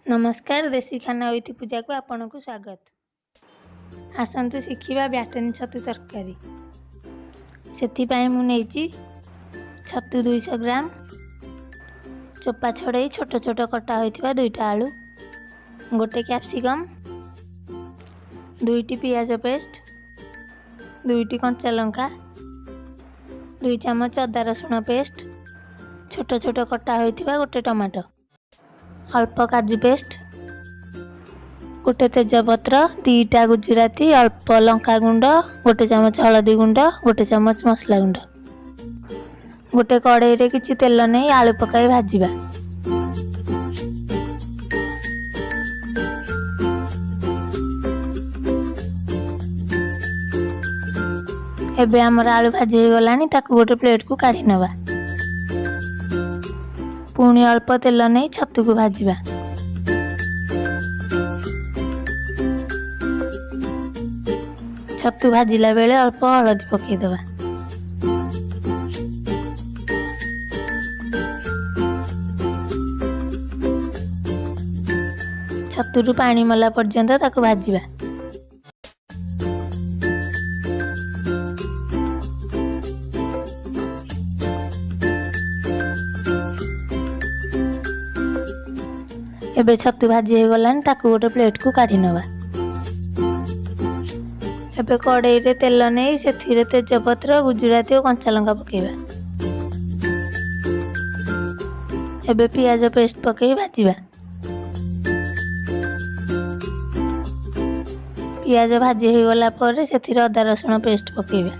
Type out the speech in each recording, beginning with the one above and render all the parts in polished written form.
नमस्कार देशी खाना विथ पूजा को आपन को स्वागत। आसतु शिखिबा ब्याटनी छतु तरकारी। सेथिपाई मु नेइची छतु 200 ग्राम, चोपा छड़े छोट छोट कटा होइथिबा 2टा आलू, गोटे कैप्सिकम, 2टी पियाज पेस्ट, 2टी कंचा लंका, 2 चमच अदा रसुण पेस्ट, छोट छोट कटा होइथिबा गोटे टमाटो, अल्प काजू पेस्ट, गोटे तेजपत्र, 2टा गुजराती, अल्प लंका गुंड, गोटे चमच हलदी गुंड, गोटे चमच मसला गुंड। गोटे कड़ाई रे किछि तेल नै आलू पकाई भाजिबा। एबे हमर आलू भाजी हो गलानी, ताकू गोटे प्लेट को काढी नबा। पुणी अल्प तेल नै छतु को भाजिबा। छतु भाजिला बेले अल्प हलदी पकई दबा। छतुरु पानी मला पर्यंत ताकू भाजिबा। एबे छतु भाजी हो गलानी, ताकू गोटे प्लेट को काढी नबा। एबे कड़ाई रे तेल नै सेथिरे तेजपत्र, गुजराती और कंचा लंका पकेबा। एबे पियाज पेस्ट पकई भाजिबा। पियाज भाजी हो गला पर सेथिरे अदा रसुण पेस्ट पकेबा।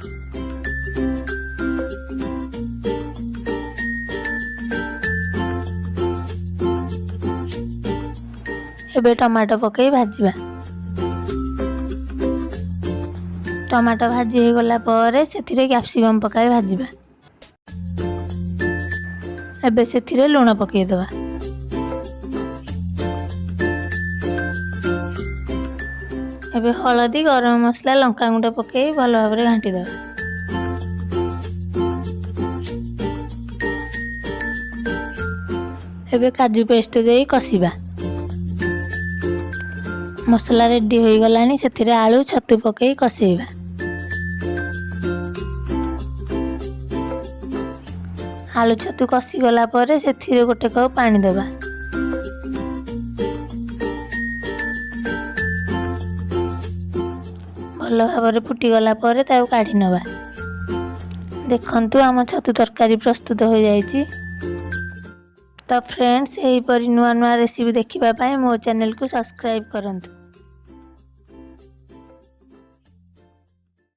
एबे टमाटो पकई भाजिबा। टमाटो भाजी हो गला पर सेथिरे कैप्सिकम पकाई भाजिबा। एबे सेथिरे लूण पकई दबा। एबे हलदी, गरम मसला, लंका गुंड पकई भल भाबरे घांटी दबा। एबे काजू पेस्ट देई कसिबा। मसला रेडी हो गलानी, सेथिरे आलू छतु पकई कसेइबा। आलू छतु कसी गला पर सेथिरे गोटे कप पानी दबा। भल भाबरे फुटी गला पर ताऊ काढी नबा। देखंतु आम छतु तरकारी प्रस्तुत हो जाइछि। तो फ्रेंड्स, एही परि नुआ नुआ रेसिपी देखिबा पई मो चैनल को सब्सक्राइब करंतु।